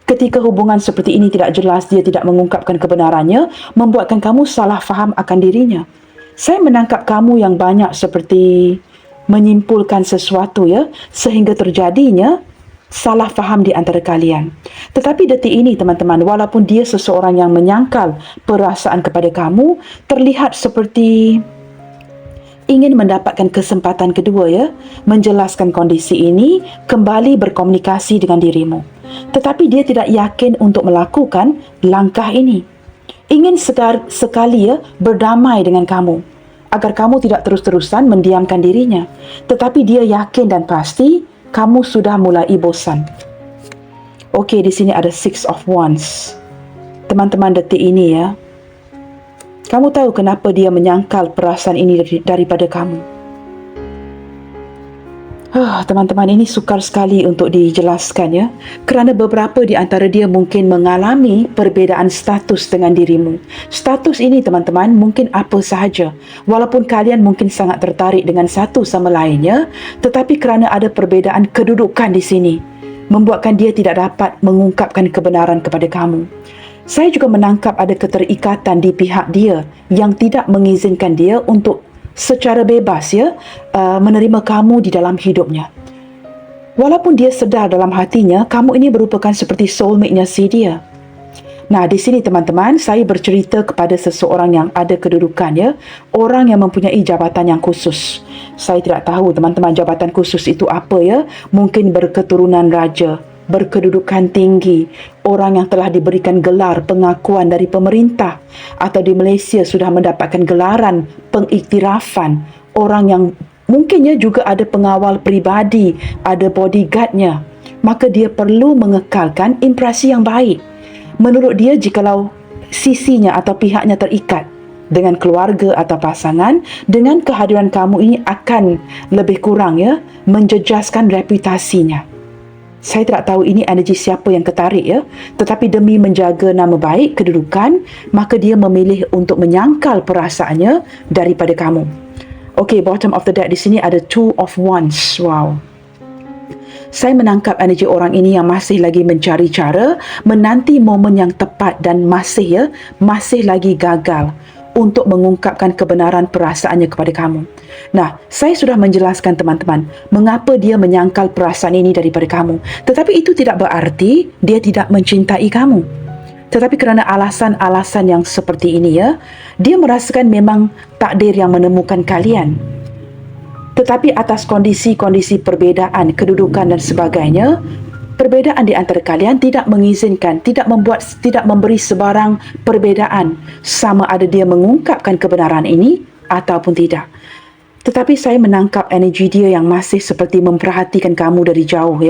Ketika hubungan seperti ini tidak jelas, dia tidak mengungkapkan kebenarannya, membuatkan kamu salah faham akan dirinya. Saya menangkap kamu yang banyak seperti menyimpulkan sesuatu sehingga terjadinya salah faham di antara kalian. Tetapi detik ini teman-teman, walaupun dia seseorang yang menyangkal perasaan kepada kamu, terlihat seperti ingin mendapatkan kesempatan kedua menjelaskan kondisi ini, kembali berkomunikasi dengan dirimu. Tetapi dia tidak yakin untuk melakukan langkah ini. Ingin sekali berdamai dengan kamu agar kamu tidak terus-terusan mendiamkan dirinya. Tetapi dia yakin dan pasti kamu sudah mulai bosan. Okey, di sini ada Six of Wands. Teman-teman detik ini kamu tahu kenapa dia menyangkal perasaan ini daripada kamu. Teman-teman, ini sukar sekali untuk dijelaskan kerana beberapa di antara dia mungkin mengalami perbezaan status dengan dirimu. Status ini teman-teman mungkin apa sahaja. Walaupun kalian mungkin sangat tertarik dengan satu sama lainnya, tetapi kerana ada perbezaan kedudukan di sini, membuatkan dia tidak dapat mengungkapkan kebenaran kepada kamu. Saya juga menangkap ada keterikatan di pihak dia yang tidak mengizinkan dia untuk secara bebas menerima kamu di dalam hidupnya. Walaupun dia sedar dalam hatinya kamu ini merupakan seperti soulmate-nya si dia. Nah, di sini teman-teman, saya bercerita kepada seseorang yang ada kedudukan orang yang mempunyai jabatan yang khusus. Saya tidak tahu teman-teman jabatan khusus itu apa mungkin berketurunan raja berkedudukan tinggi, orang yang telah diberikan gelar pengakuan dari pemerintah, atau di Malaysia sudah mendapatkan gelaran pengiktirafan, orang yang mungkinnya juga ada pengawal peribadi, ada bodyguardnya, maka dia perlu mengekalkan impresi yang baik. Menurut dia, jikalau sisinya atau pihaknya terikat dengan keluarga atau pasangan, dengan kehadiran kamu ini akan lebih kurang menjejaskan reputasinya. Saya tidak tahu ini energi siapa yang ketarik tetapi demi menjaga nama baik, kedudukan, maka dia memilih untuk menyangkal perasaannya daripada kamu. Okey, bottom of the deck di sini ada Two of Wands. Wow. Saya menangkap energi orang ini yang masih lagi mencari cara, menanti momen yang tepat dan masih lagi gagal untuk mengungkapkan kebenaran perasaannya kepada kamu. Nah, saya sudah menjelaskan teman-teman mengapa dia menyangkal perasaan ini daripada kamu. Tetapi itu tidak berarti dia tidak mencintai kamu. Tetapi kerana alasan-alasan yang seperti ini dia merasakan memang takdir yang menemukan kalian. Tetapi atas kondisi-kondisi perbezaan, kedudukan dan sebagainya, perbezaan di antara kalian tidak mengizinkan, tidak memberi sebarang perbezaan sama ada dia mengungkapkan kebenaran ini ataupun tidak. Tetapi saya menangkap energi dia yang masih seperti memperhatikan kamu dari jauh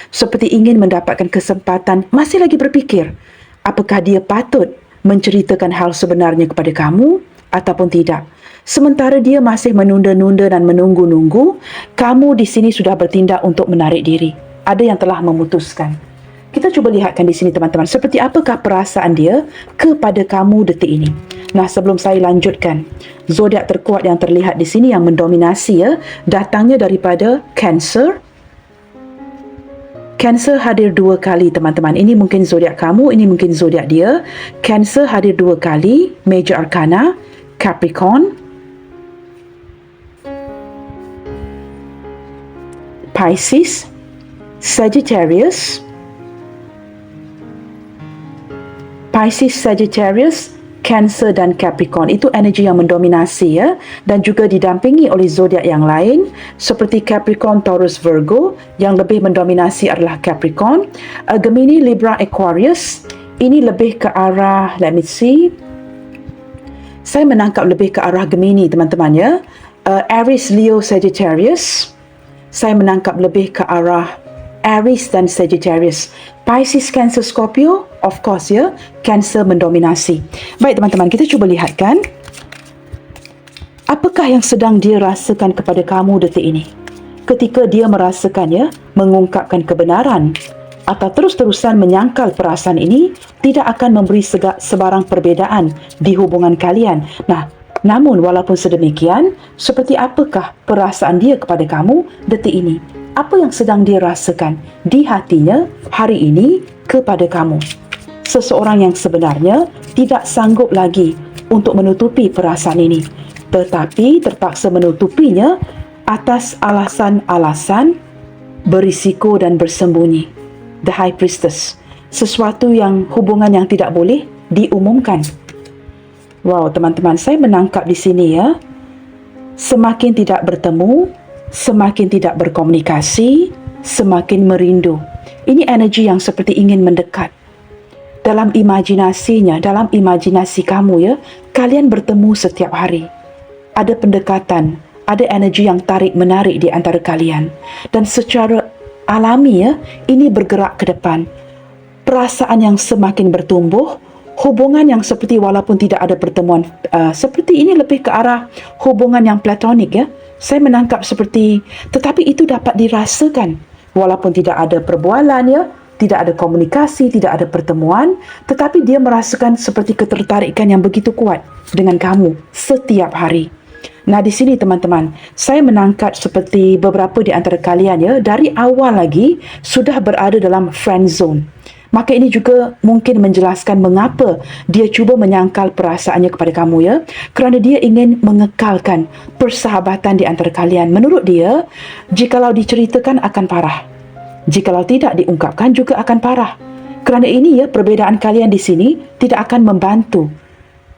seperti ingin mendapatkan kesempatan, masih lagi berfikir apakah dia patut menceritakan hal sebenarnya kepada kamu ataupun tidak. Sementara dia masih menunda-nunda dan menunggu-nunggu, kamu di sini sudah bertindak untuk menarik diri. Ada yang telah memutuskan. Kita cuba lihatkan di sini teman-teman, seperti apakah perasaan dia kepada kamu detik ini. Nah, sebelum saya lanjutkan, zodiak terkuat yang terlihat di sini yang mendominasi datangnya daripada Cancer. Cancer hadir 2 kali teman-teman. Ini mungkin zodiak kamu, ini mungkin zodiak dia. Cancer hadir 2 kali, Major Arcana, Capricorn, Pisces, Sagittarius, Cancer dan Capricorn. Itu energi yang mendominasi dan juga didampingi oleh zodiak yang lain seperti Capricorn, Taurus, Virgo. Yang lebih mendominasi adalah Capricorn. Gemini, Libra, Aquarius. Ini lebih ke arah, let me see. Saya menangkap lebih ke arah Gemini teman-teman Aries, Leo, Sagittarius. Saya menangkap lebih ke arah Aries dan Sagittarius. Pisces, Cancer, Scorpio, of course Cancer mendominasi. Baik teman-teman, kita cuba lihatkan apakah yang sedang dia rasakan kepada kamu detik ini. Ketika dia merasakan mengungkapkan kebenaran atau terus-terusan menyangkal perasaan ini, tidak akan memberi sebarang perbezaan di hubungan kalian. Nah, namun walaupun sedemikian, seperti apakah perasaan dia kepada kamu detik ini? Apa yang sedang dia rasakan di hatinya hari ini kepada kamu? Seseorang yang sebenarnya tidak sanggup lagi untuk menutupi perasaan ini, tetapi terpaksa menutupinya atas alasan-alasan berisiko dan bersembunyi. The High Priestess, sesuatu yang hubungan yang tidak boleh diumumkan. Wow, teman-teman, saya menangkap di sini semakin tidak bertemu, semakin tidak berkomunikasi, semakin merindu. Ini energi yang seperti ingin mendekat. Dalam imajinasinya, dalam imajinasi kamu kalian bertemu setiap hari. Ada pendekatan, ada energi yang tarik-menarik di antara kalian. Dan secara alami ini bergerak ke depan. Perasaan yang semakin bertumbuh, hubungan yang seperti walaupun tidak ada pertemuan seperti ini lebih ke arah hubungan yang platonik Saya menangkap seperti, tetapi itu dapat dirasakan walaupun tidak ada perbualan tidak ada komunikasi, tidak ada pertemuan, tetapi dia merasakan seperti ketertarikan yang begitu kuat dengan kamu setiap hari. Nah, di sini teman-teman, saya menangkap seperti beberapa di antara kalian dari awal lagi sudah berada dalam friend zone. Maka ini juga mungkin menjelaskan mengapa dia cuba menyangkal perasaannya kepada kamu kerana dia ingin mengekalkan persahabatan di antara kalian. Menurut dia, jikalau diceritakan akan parah. Jikalau tidak diungkapkan juga akan parah. Kerana ini perbezaan kalian di sini tidak akan membantu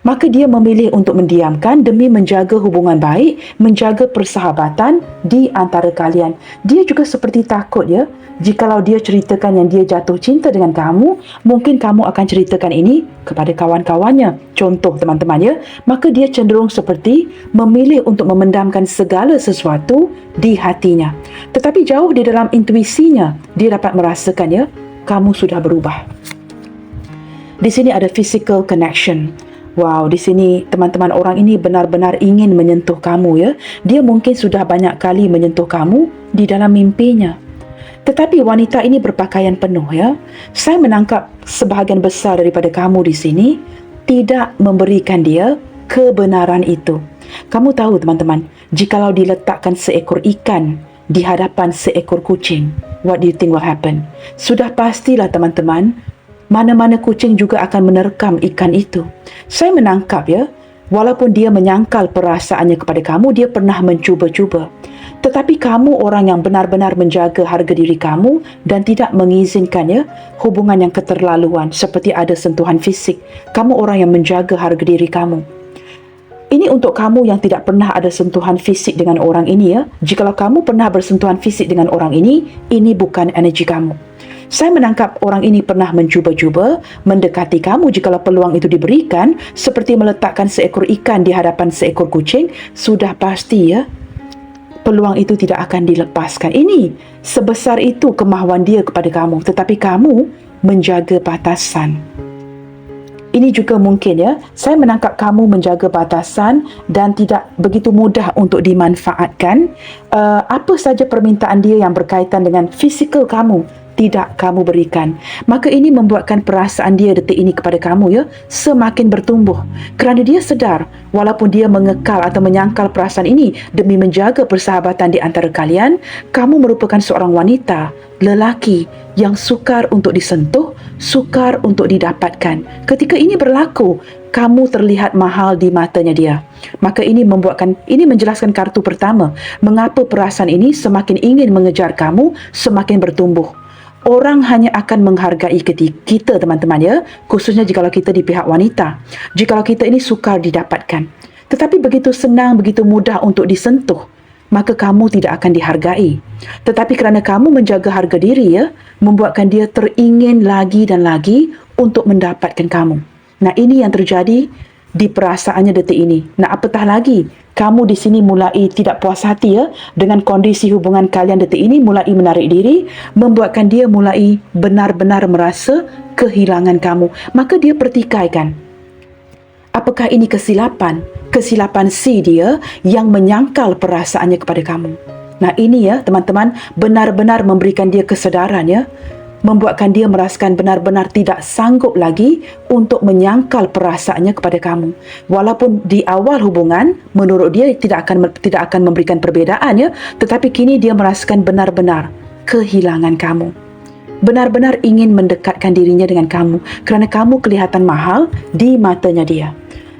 maka dia memilih untuk mendiamkan demi menjaga hubungan baik, menjaga persahabatan di antara kalian. Dia juga seperti takut ya, jikalau dia ceritakan yang dia jatuh cinta dengan kamu, mungkin kamu akan ceritakan ini kepada kawan-kawannya. Contoh teman-teman ya, maka dia cenderung seperti memilih untuk memendamkan segala sesuatu di hatinya. Tetapi jauh di dalam intuisinya, dia dapat merasakan ya, kamu sudah berubah. Di sini ada physical connection. Wow, di sini teman-teman, orang ini benar-benar ingin menyentuh kamu ya. Dia mungkin sudah banyak kali menyentuh kamu di dalam mimpinya. Tetapi wanita ini berpakaian penuh ya. Saya menangkap sebahagian besar daripada kamu di sini tidak memberikan dia kebenaran itu. Kamu tahu teman-teman, jikalau diletakkan seekor ikan di hadapan seekor kucing, what do you think will happen? Sudah pastilah teman-teman, mana-mana kucing juga akan menerkam ikan itu. Saya menangkap ya, walaupun dia menyangkal perasaannya kepada kamu, dia pernah mencuba-cuba. Tetapi kamu orang yang benar-benar menjaga harga diri kamu dan tidak mengizinkan ya hubungan yang keterlaluan seperti ada sentuhan fisik. Kamu orang yang menjaga harga diri kamu. Ini untuk kamu yang tidak pernah ada sentuhan fisik dengan orang ini ya. Jikalau kamu pernah bersentuhan fisik dengan orang ini bukan energi kamu. Saya menangkap orang ini pernah mencuba-cuba mendekati kamu jikalau peluang itu diberikan, seperti meletakkan seekor ikan di hadapan seekor kucing, sudah pasti ya, peluang itu tidak akan dilepaskan. Ini sebesar itu kemahuan dia kepada kamu, tetapi kamu menjaga batasan. Ini juga mungkin ya, saya menangkap kamu menjaga batasan dan tidak begitu mudah untuk dimanfaatkan. Apa saja permintaan dia yang berkaitan dengan fizikal kamu, tidak kamu berikan. Maka ini membuatkan perasaan dia detik ini kepada kamu ya semakin bertumbuh. Kerana dia sedar walaupun dia mengekal atau menyangkal perasaan ini demi menjaga persahabatan di antara kalian, kamu merupakan seorang wanita, lelaki yang sukar untuk disentuh, sukar untuk didapatkan. Ketika ini berlaku, kamu terlihat mahal di matanya dia. Maka ini menjelaskan kartu pertama, mengapa perasaan ini semakin ingin mengejar kamu, semakin bertumbuh. Orang hanya akan menghargai kita teman-teman ya, khususnya jikalau kita di pihak wanita. Jikalau kita ini sukar didapatkan. Tetapi begitu senang, begitu mudah untuk disentuh, maka kamu tidak akan dihargai. Tetapi kerana kamu menjaga harga diri ya, membuatkan dia teringin lagi dan lagi untuk mendapatkan kamu. Nah, ini yang terjadi di perasaannya detik ini. Nah, apatah lagi, kamu di sini mulai tidak puas hati ya dengan kondisi hubungan kalian detik ini, mulai menarik diri, membuatkan dia mulai benar-benar merasa kehilangan kamu. Maka dia pertikaikan. Apakah ini kesilapan? Kesilapan si dia yang menyangkal perasaannya kepada kamu. Nah, ini ya teman-teman, benar-benar memberikan dia kesedaran ya, membuatkan dia merasakan benar-benar tidak sanggup lagi untuk menyangkal perasaannya kepada kamu. Walaupun di awal hubungan, menurut dia tidak akan memberikan perbezaan ya, tetapi kini dia merasakan benar-benar kehilangan kamu. Benar-benar ingin mendekatkan dirinya dengan kamu kerana kamu kelihatan mahal di matanya dia.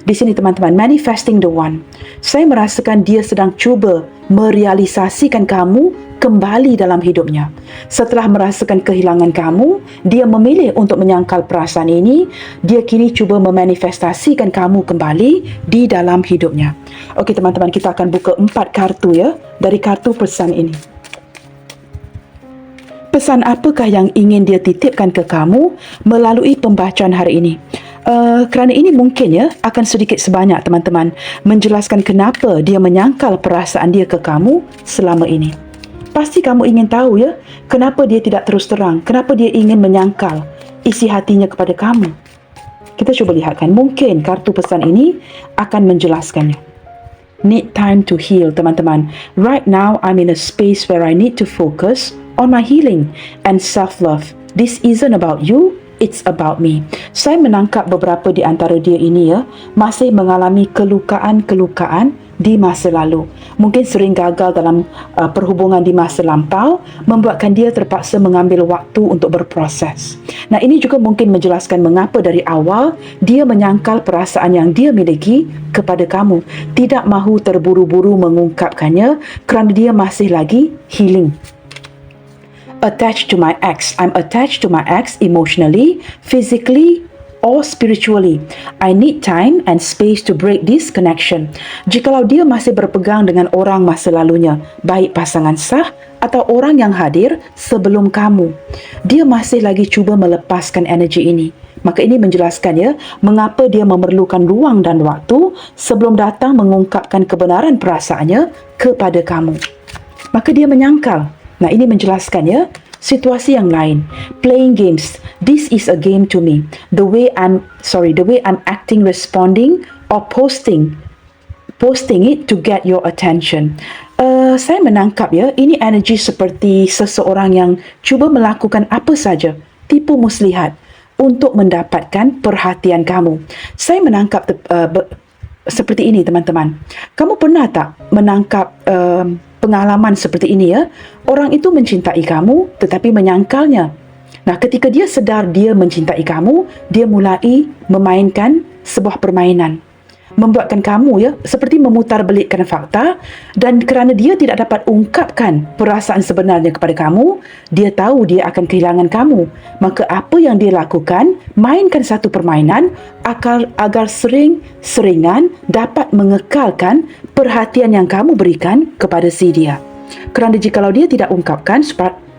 Di sini teman-teman, manifesting the one. Saya merasakan dia sedang cuba merealisasikan kamu kembali dalam hidupnya. Setelah merasakan kehilangan kamu, dia memilih untuk menyangkal perasaan ini. Dia kini cuba memanifestasikan kamu kembali di dalam hidupnya. Okey teman-teman, kita akan buka 4 kartu ya dari kartu pesan ini. Pesan apakah yang ingin dia titipkan ke kamu melalui pembacaan hari ini? Kerana ini mungkin ya akan sedikit sebanyak teman-teman menjelaskan kenapa dia menyangkal perasaan dia ke kamu selama ini. Pasti kamu ingin tahu ya, kenapa dia tidak terus terang, kenapa dia ingin menyangkal isi hatinya kepada kamu. Kita cuba lihatkan, mungkin kartu pesan ini akan menjelaskannya. Need time to heal teman-teman. Right now I'm in a space where I need to focus on my healing and self-love. This isn't about you, it's about me. Saya menangkap beberapa di antara dia ini ya, masih mengalami kelukaan-kelukaan di masa lalu. Mungkin sering gagal dalam perhubungan di masa lampau, membuatkan dia terpaksa mengambil waktu untuk berproses. Nah, ini juga mungkin menjelaskan mengapa dari awal dia menyangkal perasaan yang dia miliki kepada kamu. Tidak mahu terburu-buru mengungkapkannya kerana dia masih lagi healing. Attached to my ex. I'm attached to my ex emotionally, physically, or spiritually. I need time and space to break this connection. Jikalau dia masih berpegang dengan orang masa lalunya, baik pasangan sah atau orang yang hadir sebelum kamu, dia masih lagi cuba melepaskan energi ini. Maka ini menjelaskan ya, mengapa dia memerlukan ruang dan waktu sebelum datang mengungkapkan kebenaran perasaannya kepada kamu. Maka dia menyangkal. Nah, ini menjelaskan ya, situasi yang lain. Playing games. This is a game to me. The way I'm acting, responding or posting it to get your attention. Saya menangkap ya, ini energi seperti seseorang yang cuba melakukan apa saja, tipu muslihat untuk mendapatkan perhatian kamu. Saya menangkap seperti ini, teman-teman. Kamu pernah tak menangkap pengalaman seperti ini ya? Orang itu mencintai kamu tetapi menyangkalnya. Nah, ketika dia sedar dia mencintai kamu, dia mulai memainkan sebuah permainan. Membuatkan kamu ya seperti memutarbelikkan fakta, dan kerana dia tidak dapat ungkapkan perasaan sebenarnya kepada kamu, dia tahu dia akan kehilangan kamu. Maka apa yang dia lakukan, mainkan satu permainan agar sering-seringan dapat mengekalkan perhatian yang kamu berikan kepada si dia. Kerana jikalau dia tidak ungkapkan,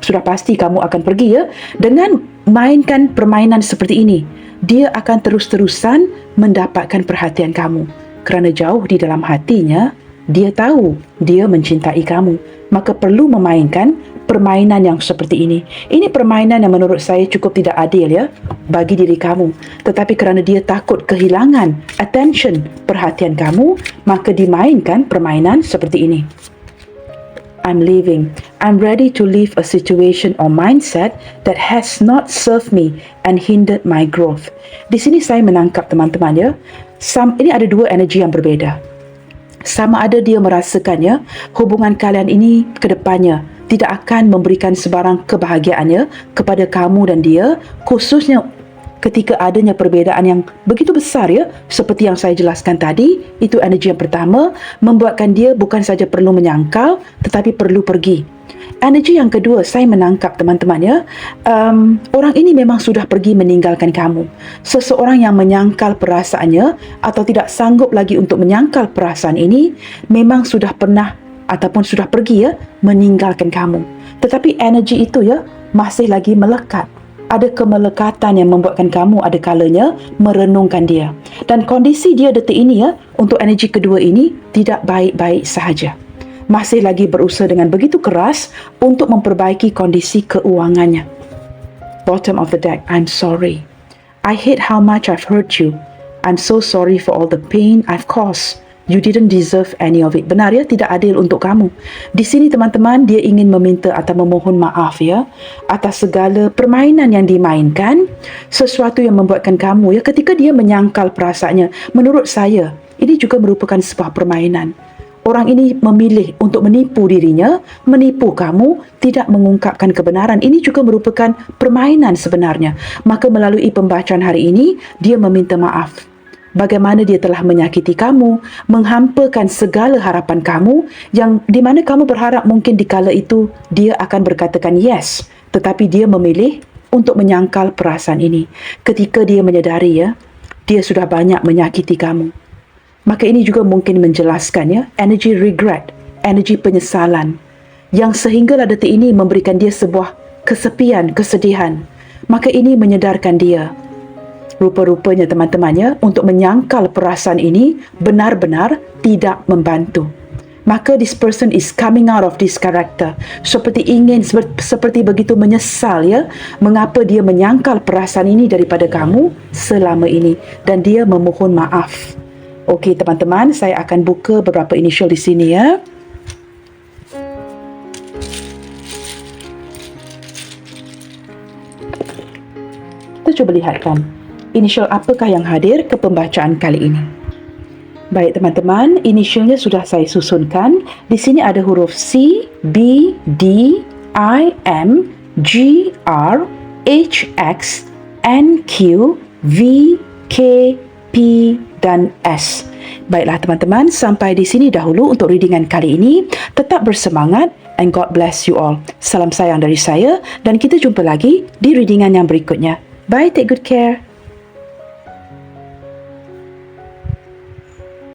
sudah pasti kamu akan pergi ya. Dengan mainkan permainan seperti ini, dia akan terus-terusan mendapatkan perhatian kamu. Kerana jauh di dalam hatinya, dia tahu dia mencintai kamu. Maka perlu memainkan permainan yang seperti ini. Ini permainan yang menurut saya cukup tidak adil ya bagi diri kamu. Tetapi kerana dia takut kehilangan attention, perhatian kamu, maka dimainkan permainan seperti ini. I'm leaving. I'm ready to leave a situation or mindset that has not served me and hindered my growth. Di sini saya menangkap, teman-teman ya, ini ada dua energi yang berbeda. Sama ada dia merasakannya hubungan kalian ini ke depannya tidak akan memberikan sebarang kebahagiaannya kepada kamu dan dia, khususnya ketika adanya perbezaan yang begitu besar ya, seperti yang saya jelaskan tadi. Itu energi yang pertama, membuatkan dia bukan saja perlu menyangkal tetapi perlu pergi. Energi yang kedua, saya menangkap, teman-teman ya, orang ini memang sudah pergi meninggalkan kamu. Seseorang yang menyangkal perasaannya atau tidak sanggup lagi untuk menyangkal perasaan ini memang sudah pernah ataupun sudah pergi ya meninggalkan kamu. Tetapi energi itu ya masih lagi melekat. Ada kemelekatan yang membuatkan kamu ada kalanya merenungkan dia. Dan kondisi dia detik ini ya, untuk energi kedua ini tidak baik-baik sahaja. Masih lagi berusaha dengan begitu keras untuk memperbaiki kondisi keuangannya. Bottom of the deck, I'm sorry. I hate how much I've hurt you. I'm so sorry for all the pain I've caused. You didn't deserve any of it. Benar ya, tidak adil untuk kamu. Di sini teman-teman, dia ingin meminta atau memohon maaf ya atas segala permainan yang dimainkan, sesuatu yang membuatkan kamu ya, ketika dia menyangkal perasaannya. Menurut saya, ini juga merupakan sebuah permainan. Orang ini memilih untuk menipu dirinya, menipu kamu, tidak mengungkapkan kebenaran. Ini juga merupakan permainan sebenarnya. Maka melalui pembacaan hari ini, dia meminta maaf. Bagaimana dia telah menyakiti kamu, menghampakan segala harapan kamu, yang di mana kamu berharap mungkin di kala itu dia akan berkatakan yes, tetapi dia memilih untuk menyangkal perasaan ini. Ketika dia menyadari ya, dia sudah banyak menyakiti kamu. Maka ini juga mungkin menjelaskan ya, energi regret, energi penyesalan, yang sehinggalah detik ini memberikan dia sebuah kesepian, kesedihan. Maka ini menyedarkan dia, rupa-rupanya teman-teman ya, untuk menyangkal perasaan ini benar-benar tidak membantu. Maka this person is coming out of this character, seperti begitu menyesal ya, mengapa dia menyangkal perasaan ini daripada kamu selama ini, dan dia memohon maaf. Okey teman-teman, saya akan buka beberapa initial di sini ya. Kita cuba lihatkan inisial apakah yang hadir ke pembacaan kali ini. Baik teman-teman, inisialnya sudah saya susunkan. Di sini ada huruf C, B, D, I, M, G, R, H, X, N, Q, V, K, P dan S. Baiklah teman-teman, sampai di sini dahulu untuk readingan kali ini. Tetap bersemangat and God bless you all. Salam sayang dari saya dan kita jumpa lagi di readingan yang berikutnya. Bye, take good care.